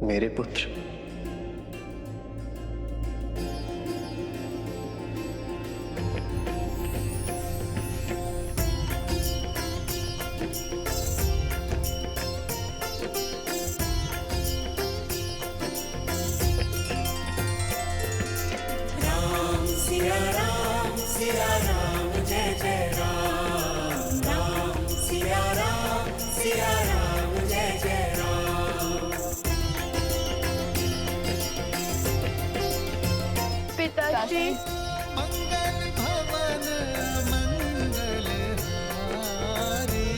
मेरे पुत्र। सिया राम जय जय राम, राम सिया राम जय जय राम। पिताश्री, मंगल भवन मंगल हारी,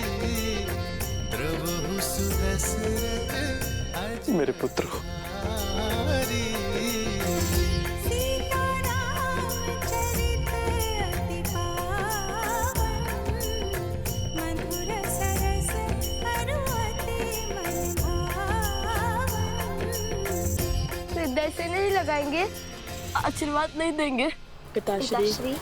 द्रवहु सुदशरथ मेरे पुत्र हो। अजहारी। हृदय से नहीं लगाएंगे, आशीर्वाद नहीं देंगे। पिताश्री,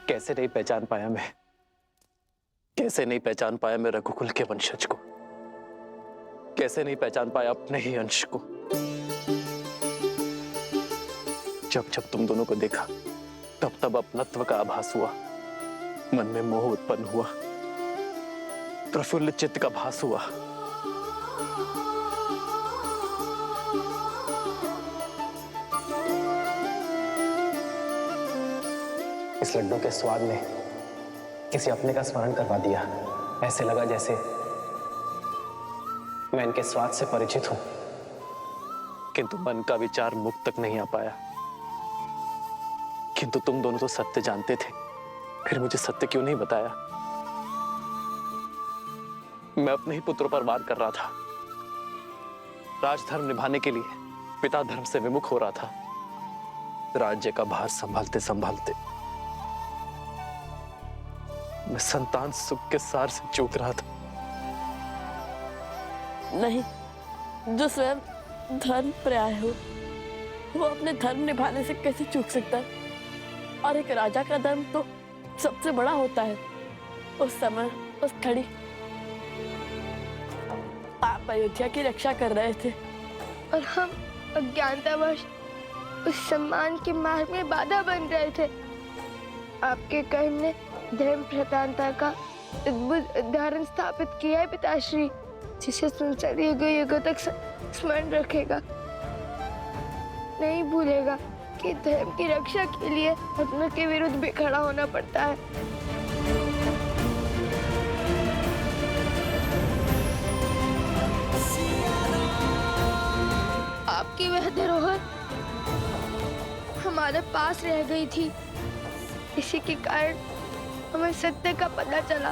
कैसे नहीं पहचान पाया मैं, कैसे नहीं पहचान पाया मैं रघुकुल के वंशज को, कैसे नहीं पहचान पाया अपने ही अंश को। जब जब तुम दोनों को देखा तब तब अपनत्व का आभास हुआ, मन में मोह उत्पन्न हुआ, प्रफुल्ल चित्त का भास हुआ। इस लड्डू के स्वाद ने किसी अपने का स्मरण करवा दिया। ऐसे लगा जैसे मैं इनके स्वाद से परिचित हूं, किंतु मन का विचार मुख तक नहीं आ पाया। किंतु तुम दोनों तो सत्य जानते थे, फिर मुझे सत्य क्यों नहीं बताया? मैं अपने ही पुत्रों पर वार कर रहा था, राजधर्म निभाने के लिए पिता धर्म से विमुख हो रहा था। राज्य का भार संभालते संभालते मैं संतान सुख के सार से चूक रहा था। नहीं, जो स्वयं धर्म पर्याय हो वो अपने धर्म निभाने से कैसे चूक सकता है? और एक राजा का धर्म तो सबसे बड़ा होता है। उस समय उस घड़ी आप अयोध्या की रक्षा कर रहे थे और हम अज्ञानतावश उस सम्मान के मार्ग में बाधा बन रहे थे। आपके कर्म ने धर्म प्रधानता का अद्भुत उदाहरण स्थापित किया है पिताश्री, जिसे संसार युगों तक स्मरण रखेगा, नहीं भूलेगा कि धर्म की रक्षा के लिए अपनों के विरुद्ध भी खड़ा होना पड़ता है। आपकी वह धरोहर हमारे पास रह गई थी, इसी के कारण हमें सत्य का पता चला।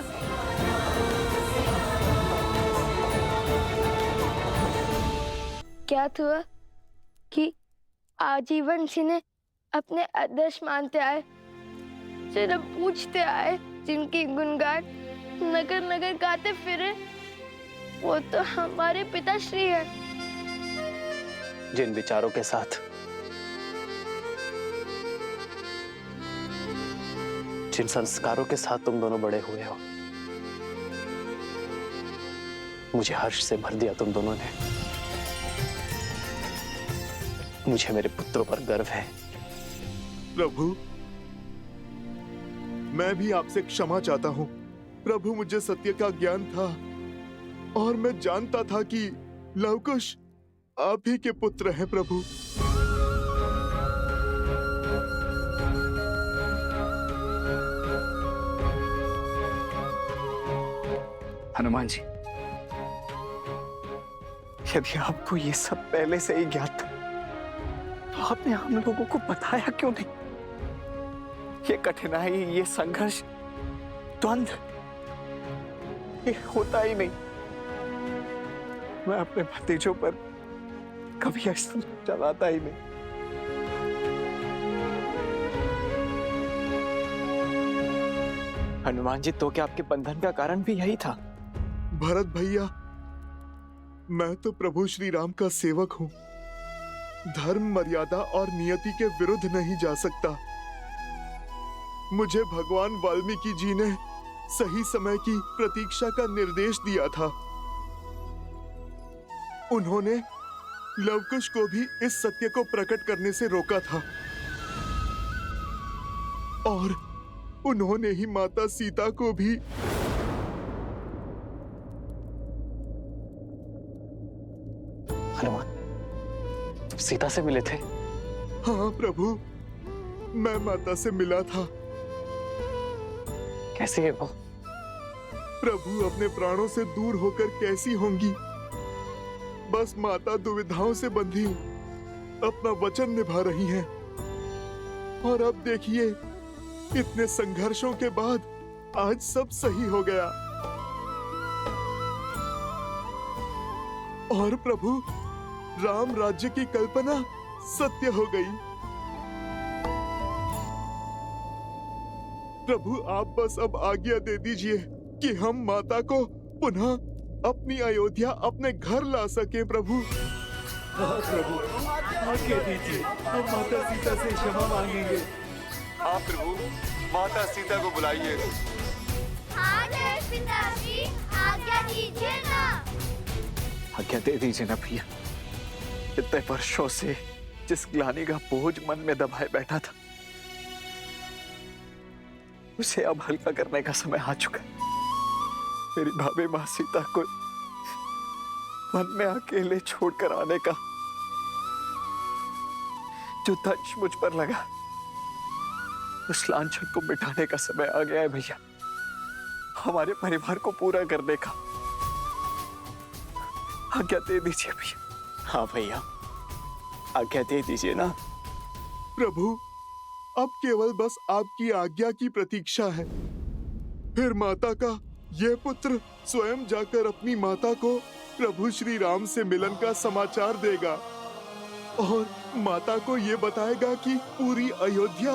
क्या हुआ कि आजीवन जिन्हें अपने आदर्श मानते आए, सिर्फ पूछते आए, जिनकी गुणगान नगर नगर गाते फिरे, वो तो हमारे पिताश्री हैं। जिन विचारों के साथ, जिन संस्कारों के साथ तुम दोनों बड़े हुए हो, मुझे हर्ष से भर दिया तुम दोनों ने। मुझे मेरे पुत्रों पर गर्व है। प्रभु, मैं भी आपसे क्षमा चाहता हूँ। प्रभु, मुझे सत्य का ज्ञान था और मैं जानता था कि लवकुश आप ही के पुत्र हैं प्रभु। हनुमान जी, यदि आपको ये सब पहले से ही ज्ञात था तो आपने हम लोगों को बताया क्यों नहीं? ये कठिनाई, ये संघर्ष, द्वंद्व, ये होता ही नहीं। मैं अपने भतीजों पर कभी ऐसा चलाता ही नहीं। हनुमान जी, तो क्या आपके बंधन का कारण भी यही था? भरत भैया, मैं तो प्रभु श्री राम का सेवक हूँ। धर्म, मर्यादा और नियति के विरुद्ध नहीं जा सकता। मुझे भगवान वाल्मीकि जी ने सही समय की प्रतीक्षा का निर्देश दिया था। उन्होंने लवकुश को भी इस सत्य को प्रकट करने से रोका था और उन्होंने ही माता सीता को भी। हनुमान, सीता से मिले थे? हाँ प्रभु, मैं माता से मिला था। कैसी है वो? प्रभु अपने प्राणों से दूर होकर कैसी होंगी? बस माता दुविधाओं से बंधी अपना वचन निभा रही हैं। और अब देखिए, इतने संघर्षों के बाद आज सब सही हो गया। और प्रभु, राम राज्य की कल्पना सत्य हो गई। प्रभु, आप बस अब आज्ञा दे दीजिए कि हम माता को पुनः अपनी अयोध्या, अपने घर ला सके। प्रभु, हाँ प्रभु, आज्ञा दीजिए, हम माता सीता से क्षमा मांगेंगे। हाँ प्रभु, माता सीता को बुलाइए। आज्ञा पिताजी, आज्ञा दीजिए ना। आज्ञा दे दीजिए ना भैया। इतने वर्षों से जिस ग्लानि का बोझ मन में दबाए बैठा था, उसे अब हल्का करने का समय आ चुका है। मेरी भाभी माँ सीता को वन में अकेले छोड़कर आने का जो दंश मुझ पर लगा, उस लांछन को मिटाने का समय आ गया है भैया। हमारे परिवार को पूरा करने का। आज्ञा दे दीजिए भैया। हाँ भैया, आज्ञा दे दीजिए ना। प्रभु, अब केवल बस आपकी आज्ञा की प्रतीक्षा है। फिर माता का यह पुत्र स्वयं जाकर अपनी माता को प्रभु श्री राम से मिलन का समाचार देगा और माता को यह बताएगा कि पूरी अयोध्या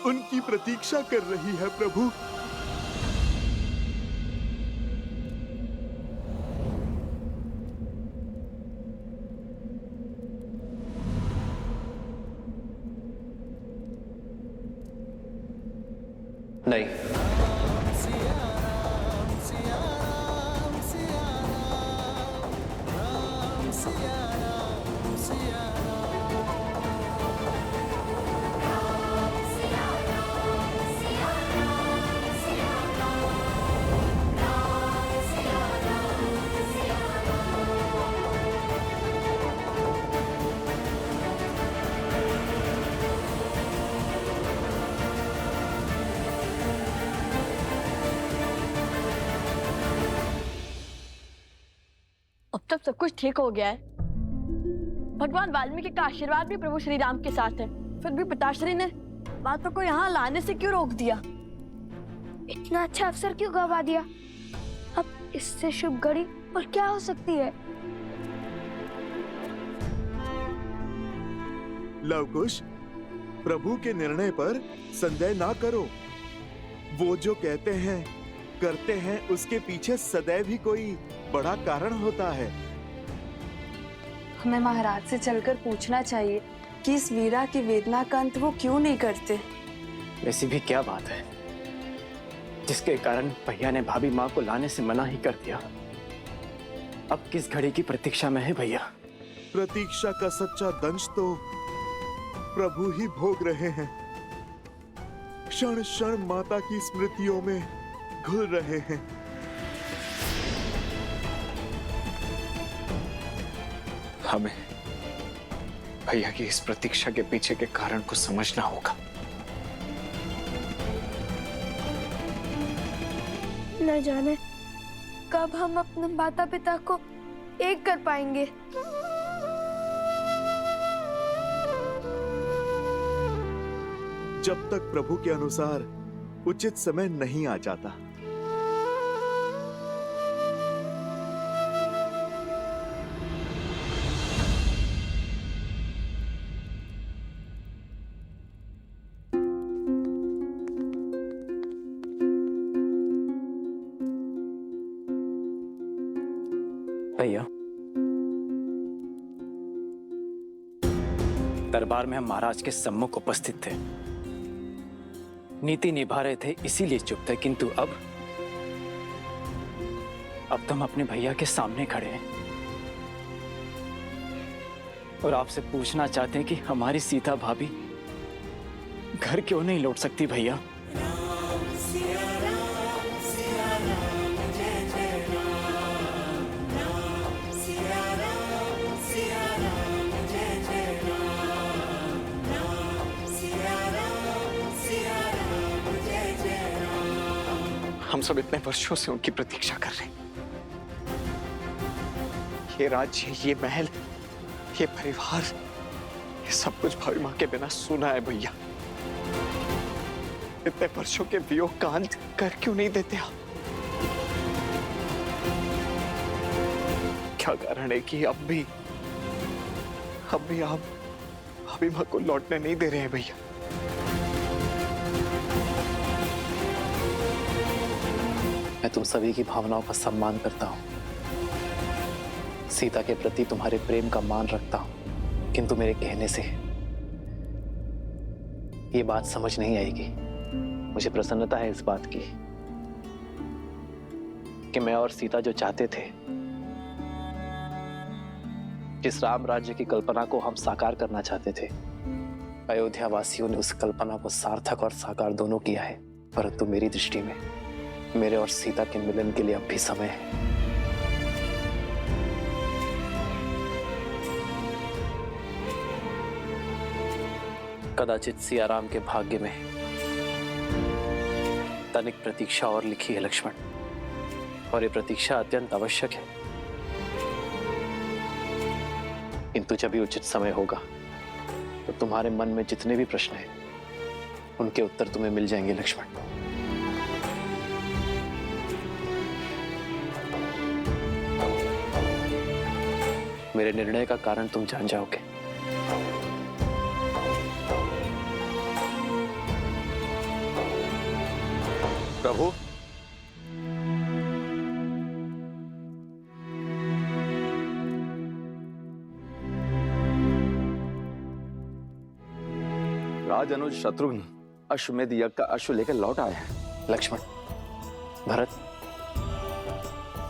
उनकी प्रतीक्षा कर रही है। प्रभु, नहीं, अब तक सब कुछ ठीक हो गया है। भगवान वाल्मीकि का आशीर्वाद भी प्रभु श्री राम के साथ है। फिर भी पिताश्री ने माता को यहाँ लाने से क्यों रोक दिया? इतना अच्छा अवसर क्यों गवा दिया? अब इससे शुभ घड़ी और क्या हो सकती है? लवकुश, प्रभु के निर्णय पर संदेह ना करो। वो जो कहते हैं, करते हैं, उसके पीछे सदैव ही कोई बड़ा कारण होता है। हमें महाराज से चलकर पूछना चाहिए कि इस वीरा की वेदना का अंत वो क्यों नहीं करते। ऐसी भी क्या बात है जिसके कारण भैया ने भाभी माँ को लाने से मना ही कर दिया? अब किस घड़ी की प्रतीक्षा में है भैया? प्रतीक्षा का सच्चा दंश तो प्रभु ही भोग रहे हैं। क्षण क्षण माता की स्मृतियों में घुल रहे हैं। हमें भैया की इस प्रतीक्षा के पीछे के कारण को समझना होगा। न जाने कब हम अपने माता पिता को एक कर पाएंगे। जब तक प्रभु के अनुसार उचित समय नहीं आ जाता। भैया, दरबार में हम महाराज के सम्मुख उपस्थित थे, नीति निभा रहे थे, इसीलिए चुप थे। किंतु अब तो हम अपने भैया के सामने खड़े हैं और आपसे पूछना चाहते हैं कि हमारी सीता भाभी घर क्यों नहीं लौट सकती भैया? हम सब इतने वर्षों से उनकी प्रतीक्षा कर रहे हैं। ये राज्य, ये महल, ये परिवार, ये सब कुछ भाभी माँ के बिना सुना है भैया। इतने वर्षों के वियोग का अंत कर क्यों नहीं देते आप? क्या कारण है कि अब भी आप भाभी माँ को लौटने नहीं दे रहे हैं भैया? मैं तुम सभी की भावनाओं का सम्मान करता हूं, सीता के प्रति तुम्हारे प्रेम का मान रखता हूं, किंतु मेरे कहने से ये बात समझ नहीं आएगी। मुझे प्रसन्नता है इस बात की कि मैं और सीता जो चाहते थे, जिस राम राज्य की कल्पना को हम साकार करना चाहते थे, अयोध्या वासियों ने उस कल्पना को सार्थक और साकार दोनों किया है। परंतु मेरी दृष्टि में मेरे और सीता के मिलन के लिए अब भी समय है। कदाचित सियाराम के भाग्य में तनिक प्रतीक्षा और लिखी है लक्ष्मण, और ये प्रतीक्षा अत्यंत आवश्यक है। किंतु जब भी उचित समय होगा तो तुम्हारे मन में जितने भी प्रश्न हैं उनके उत्तर तुम्हें मिल जाएंगे लक्ष्मण। मेरे निर्णय का कारण तुम जान जाओगे। प्रभु, राज अनुज शत्रुघ्न अश्वमेध यज्ञ का अश्व लेकर लौट आए हैं। लक्ष्मण, भरत,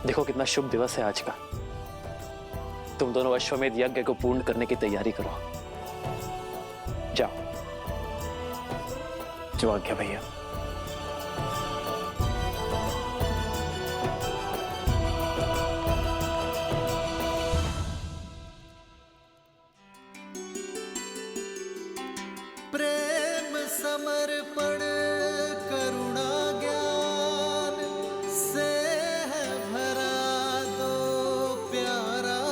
देखो कितना शुभ दिवस है आज का। तुम दोनों अश्वमेध यज्ञ को पूर्ण करने की तैयारी करो। जाओ। जो आज्ञा भैया। प्रेम समर्पण करुणा ज्ञान से है भरा दो प्यारा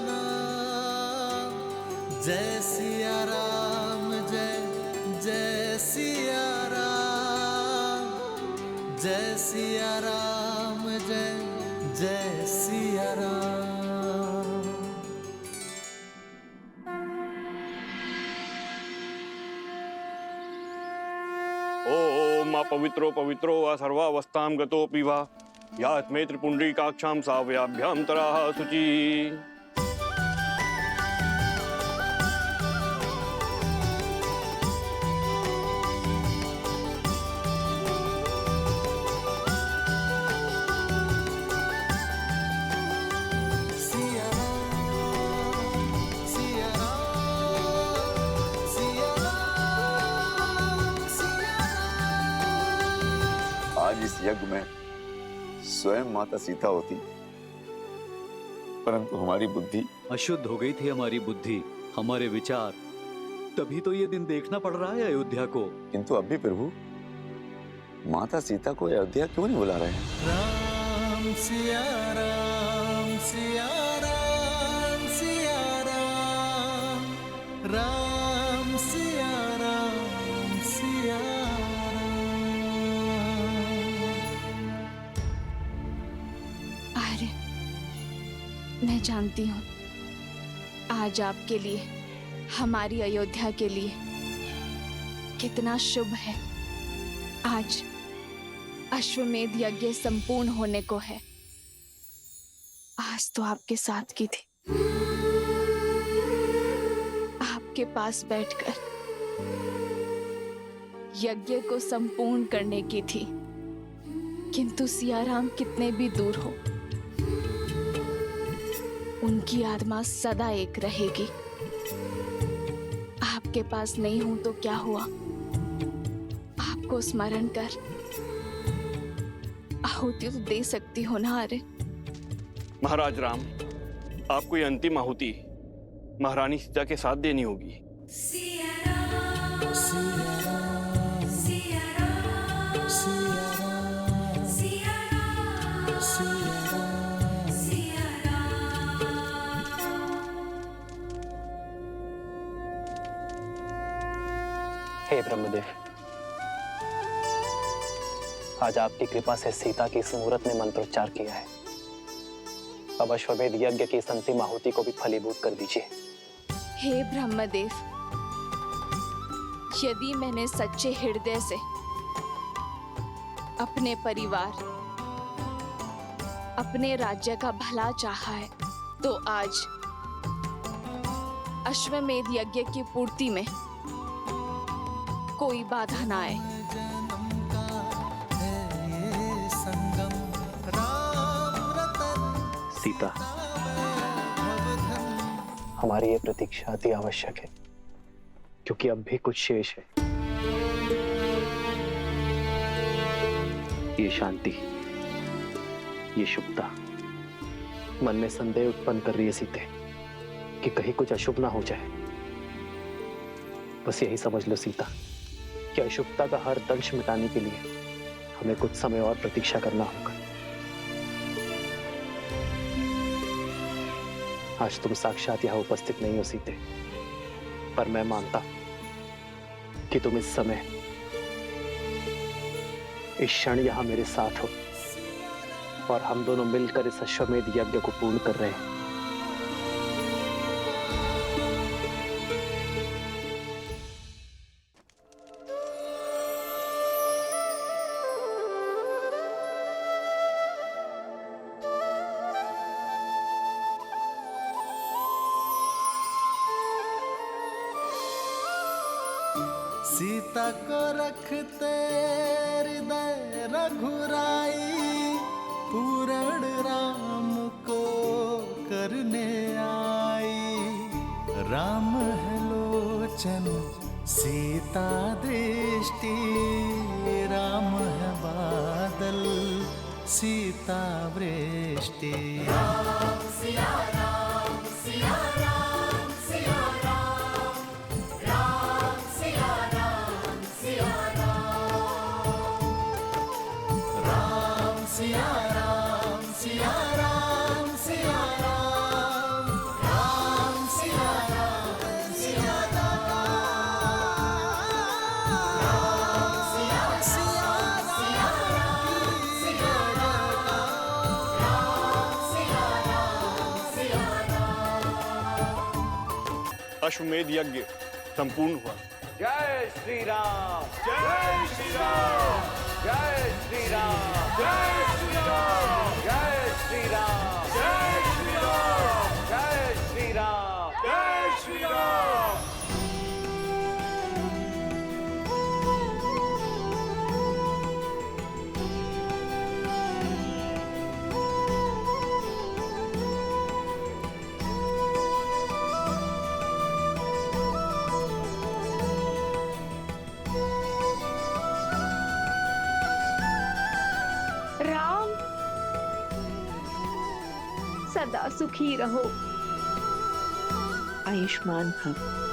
नाम। जय सिया राम, जय जय सिया राम, जय सिया राम, जय जय सिया राम। ओम अपवित्रो पवित्रो वा सर्वावस्थां गतोऽपि वा यात्मे त्रिपुण्ड्रीकाक्षां सावयाभ्यां तराः शुचि। सिया राम, सिया राम, सिया राम, सिया राम। आज इस यज्ञ में स्वयं माता सीता होती, परंतु हमारी बुद्धि अशुद्ध हो गई थी हमारी बुद्धि, हमारे विचार, तभी तो ये दिन देखना पड़ रहा है अयोध्या को। किंतु अब भी प्रभु माता सीता को अयोध्या क्यों नहीं बुला रहे हैं? राम सिया राम, सिया राम। राम सिया राम सिया आर्य, मैं जानती हूँ आज आपके लिए, हमारी अयोध्या के लिए कितना शुभ है। आज अश्वमेध यज्ञ संपूर्ण होने को है। आज तो आपके साथ की थी, आपके पास बैठकर यज्ञ को संपूर्ण करने की थी, किंतु सियाराम कितने भी दूर हो, उनकी आत्मा सदा एक रहेगी। आपके पास नहीं हूं तो क्या हुआ, आपको स्मरण कर आहुति तो दे सकती हो ना। अरे महाराज राम, आपको ये अंतिम आहुति महारानी सीता के साथ देनी होगी। हे ब्रह्मदेव, आज आपकी कृपा से सीता की इस मुहूर्त ने मंत्रोच्चार किया है। अब अश्वमेध यज्ञ की इस अंतिम आहुति को भी फलीभूत कर दीजिए। हे ब्रह्मदेव, यदि मैंने सच्चे हृदय से अपने परिवार, अपने राज्य का भला चाहा है, तो आज अश्वमेध यज्ञ की पूर्ति में कोई बाधा ना आए। सीता, हमारी ये प्रतीक्षा अति आवश्यक है, क्योंकि अब भी कुछ शेष है। ये शांति, ये शुभता मन में संदेह उत्पन्न कर रही है सीते, कि कहीं कुछ अशुभ ना हो जाए। बस यही समझ लो सीता, कि अशुभता का हर दंश मिटाने के लिए हमें कुछ समय और प्रतीक्षा करना होगा। आज तुम साक्षात यहां उपस्थित नहीं हो सीते, पर मैं मानता कि तुम इस समय, इस क्षण यहां मेरे साथ हो, और हम दोनों मिलकर इस अश्वमेध यज्ञ को पूर्ण कर रहे हैं। सीता को रखते हृदय रघुराई, पूरण राम को करने आई। राम है लोचन सीता दृष्टि, राम है बादल सीता वृष्टि। राम सिया राम सिया राम सिया राम, राम सिया राम सिया राम, राम सिया राम सिया राम सिया राम, राम सिया राम सिया राम, राम सिया सिया सिया राम सिया राम, राम सिया राम सिया राम। अश्वमेध यज्ञ संपूर्ण हुआ। जय श्री राम, जय श्री राम, जय श्री राम, जय श्री राम, जय श्री राम, जय श्री राम, जय श्री राम, जय श्री राम। राम, सदा सुखी रहो। आयुष्मान भव।